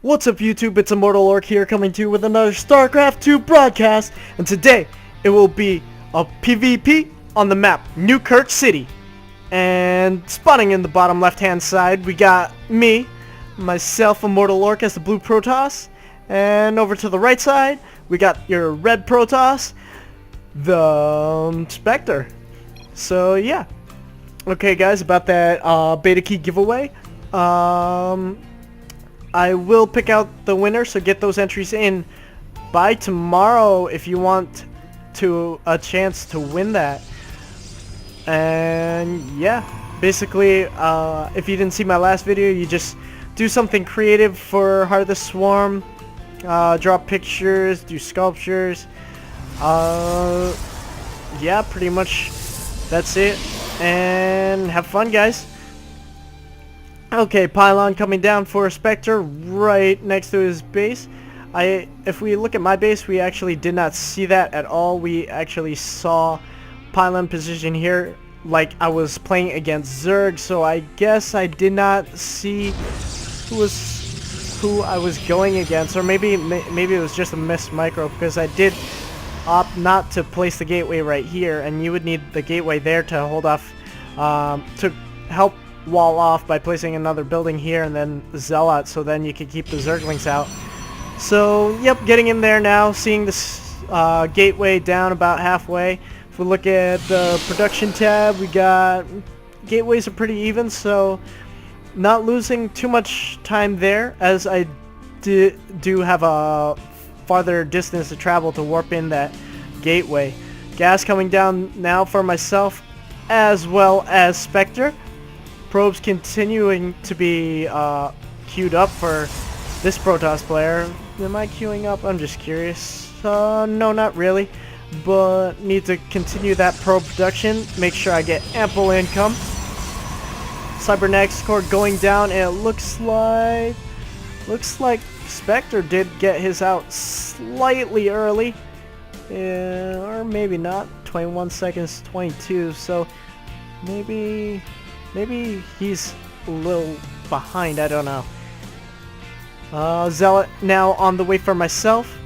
What's up YouTube, it's Immortal Orc here coming to you with another StarCraft 2 broadcast, and today it will be a PvP on the map Newkirk City. And spawning in the bottom left hand side we got myself Immortal Orc as the blue Protoss, and over to the right side we got your red Protoss, the Spectre. So yeah, okay guys, about that beta key giveaway, I will pick out the winner, so get those entries in by tomorrow if you want a chance to win that. And yeah, basically, if you didn't see my last video, you just do something creative for Heart of the Swarm, draw pictures, do sculptures, yeah, pretty much that's it, and have fun guys. Okay, pylon coming down for Spectre right next to his base. If we look at my base, we actually did not see that at all. We actually saw pylon position here like I was playing against Zerg, so I guess I did not see who I was going against, or maybe it was just a missed micro, because I did opt not to place the gateway right here, and you would need the gateway there to hold off, to help wall off by placing another building here and then Zealot, so then you can keep the Zerglings out. So yep, getting in there now, seeing this gateway down about halfway. If we look at the production tab, we got gateways are pretty even, so not losing too much time there, as I do have a farther distance to travel to warp in that gateway. Gas coming down now for myself as well as Spectre. Probes continuing to be queued up for this Protoss player. Am I queuing up? I'm just curious. No, not really. But need to continue that probe production. Make sure I get ample income. Cybernetics core going down, and it looks like Spectre did get his out slightly early. Or maybe not. 21 seconds, 22. So maybe he's a little behind, I don't know. Zealot now on the way for myself,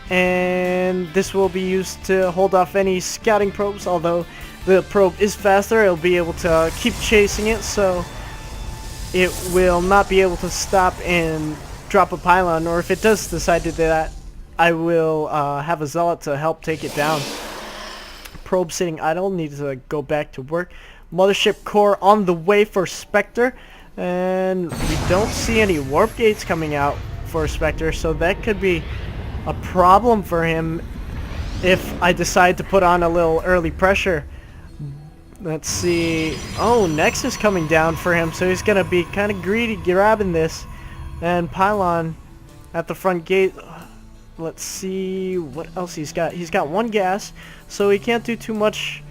and this will be used to hold off any scouting probes. Although the probe is faster, it'll be able to keep chasing it, so it will not be able to stop and drop a pylon, or if it does decide to do that, I will have a Zealot to help take it down. Probe sitting idle, needs to go back to work. Mothership core on the way for Spectre, and we don't see any warp gates coming out for Spectre, so that could be a problem for him if I decide to put on a little early pressure. Let's see. Oh, Nexus coming down for him, so he's gonna be kind of greedy grabbing this. And pylon at the front gate. Let's see what else he's got. He's got one gas, so he can't do too much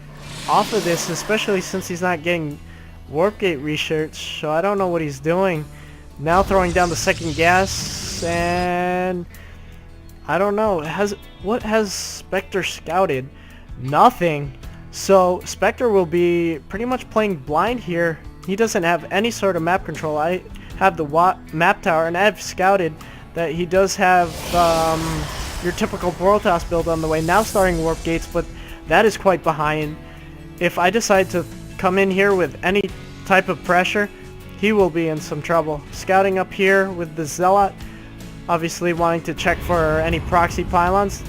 off of this, especially since he's not getting warp gate research, so I don't know what he's doing. Now throwing down the second gas, and I don't know, what has Spectre scouted? Nothing. So Spectre will be pretty much playing blind here. He doesn't have any sort of map control. I have the map tower, and I've scouted that he does have your typical Protoss build on the way, now starting warp gates, but that is quite behind. If I decide to come in here with any type of pressure, he will be in some trouble. Scouting up here with the Zealot, obviously wanting to check for any proxy pylons.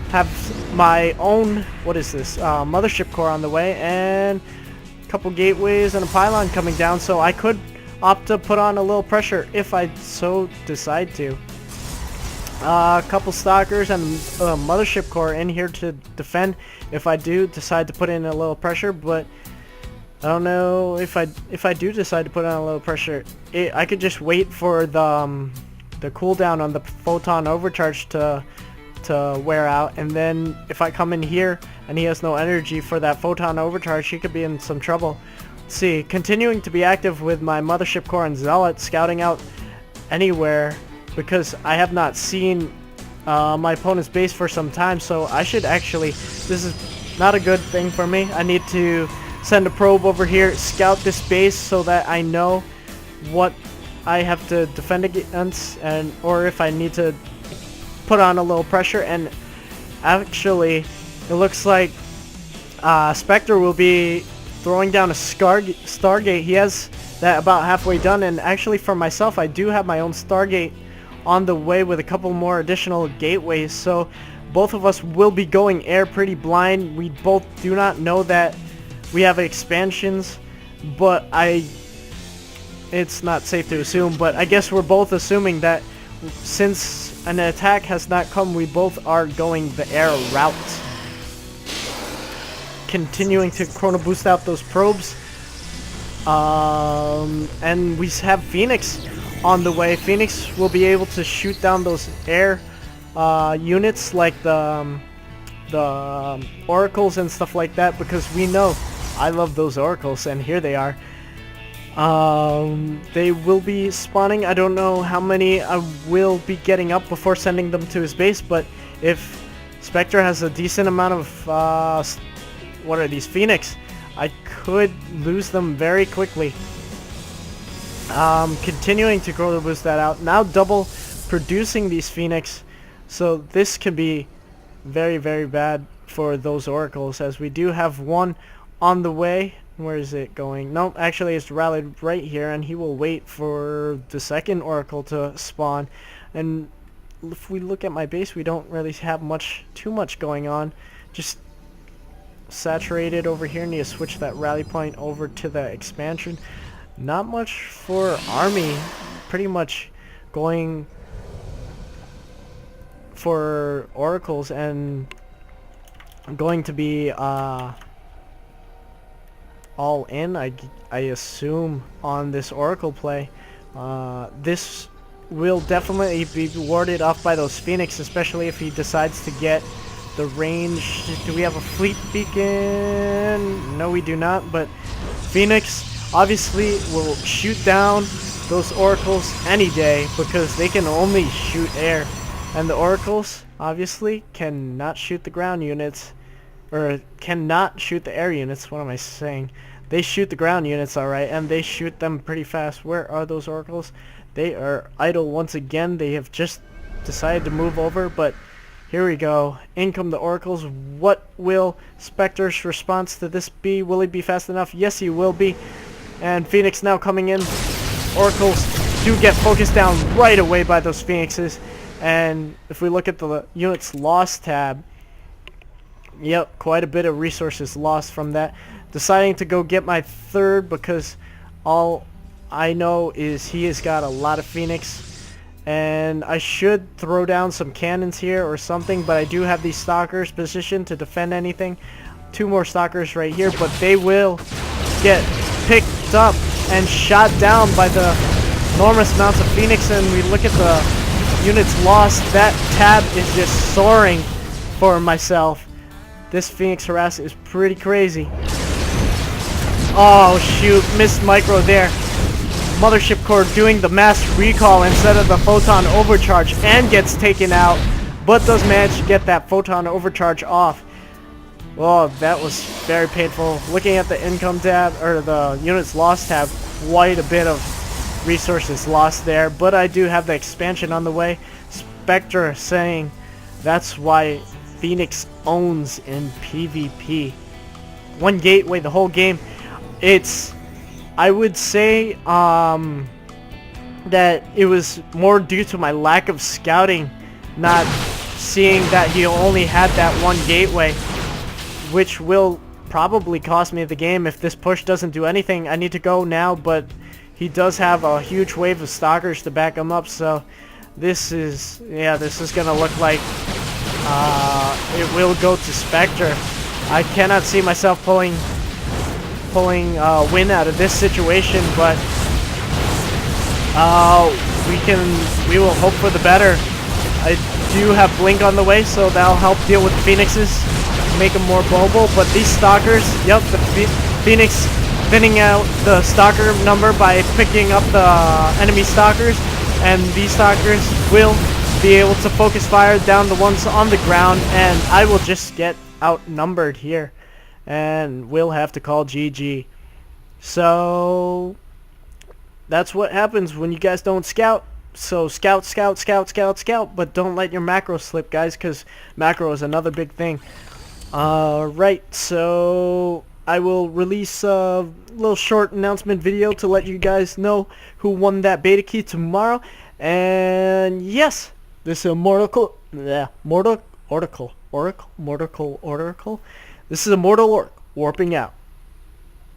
Have my own, what is this, Mothership core on the way, and a couple gateways and a pylon coming down, so I could opt to put on a little pressure if I so decide to. A couple stalkers and a Mothership core in here to defend if I do decide to put in a little pressure, but I don't know if I do decide to put on a little pressure. I could just wait for the cooldown on the photon overcharge to wear out, and then if I come in here and he has no energy for that photon overcharge, he could be in some trouble. Let's see, continuing to be active with my Mothership core and Zealot, scouting out anywhere, because I have not seen my opponent's base for some time, so I should actually, this is not a good thing for me. I need to send a probe over here, scout this base so that I know what I have to defend against, and or if I need to put on a little pressure. And actually, it looks like Spectre will be throwing down a Stargate. He has that about halfway done, and actually for myself, I do have my own Stargate on the way with a couple more additional gateways, so both of us will be going air pretty blind. We both do not know that we have expansions, but it's not safe to assume, but I guess we're both assuming that since an attack has not come, we both are going the air route. Continuing to chrono boost out those probes. And we have Phoenix on the way. Phoenix will be able to shoot down those air units like the oracles and stuff like that, because we know I love those oracles, and here they are. They will be spawning. I don't know how many I will be getting up before sending them to his base, but if Spectre has a decent amount of what are these, Phoenix, I could lose them very quickly. Continuing to chrono boost that out. Now double producing these Phoenix, so this could be very, very bad for those oracles, as we do have one on the way. Where is it going? No, actually it's rallied right here, and he will wait for the second oracle to spawn. And if we look at my base, we don't really have too much going on. Just saturated over here. Need to switch that rally point over to the expansion. Not much for army. Pretty much going for oracles, and going to be all in, I assume, on this oracle play. This will definitely be warded off by those Phoenix, especially if he decides to get the range. Do we have a fleet beacon? No, we do not, but Phoenix obviously will shoot down those oracles any day, because they can only shoot air, and the oracles obviously cannot shoot the ground units, or cannot shoot the air units. What am I saying? They shoot the ground units, alright, and they shoot them pretty fast. Where are those oracles? They are idle once again. They have just decided to move over, but here we go. In come the oracles. What will Spectre's response to this be? Will he be fast enough? Yes, he will be. And Phoenix now coming in. Oracles do get focused down right away by those Phoenixes. And if we look at the units lost tab, yep, quite a bit of resources lost from that. Deciding to go get my third, because all I know is he has got a lot of Phoenix. And I should throw down some cannons here or something, but I do have these stalkers positioned to defend anything. 2 more stalkers right here, but they will get picked up and shot down by the enormous amounts of Phoenix. And we look at the units lost. That tab is just soaring for myself. This Phoenix harass is pretty crazy. Oh shoot, missed micro there. Mothership Core doing the mass recall instead of the photon overcharge, and gets taken out, but does manage to get that photon overcharge off. Well, that was very painful. Looking at the income tab, or the units lost tab, quite a bit of resources lost there, but I do have the expansion on the way. Spectre saying that's why Phoenix owns in PvP. 1 gateway the whole game. It's, I would say that it was more due to my lack of scouting, not seeing that he only had that 1 gateway, which will probably cost me the game if this push doesn't do anything. I need to go now, but he does have a huge wave of stalkers to back him up, so this is gonna look like it will go to Spectre. I cannot see myself pulling win out of this situation, but we will hope for the better. I do have Blink on the way, so that'll help deal with the Phoenixes, make them more mobile. But these stalkers, yep, the Phoenix thinning out the stalker number by picking up the enemy stalkers, and these stalkers will be able to focus fire down the ones on the ground, and I will just get outnumbered here, and we'll have to call GG. So that's what happens when you guys don't scout. So scout, scout, scout, scout, scout, but don't let your macro slip, guys, because macro is another big thing. Right, so I will release a little short announcement video to let you guys know who won that beta key tomorrow. And yes, this is a Oracle. This is a Mortal Orc warping out.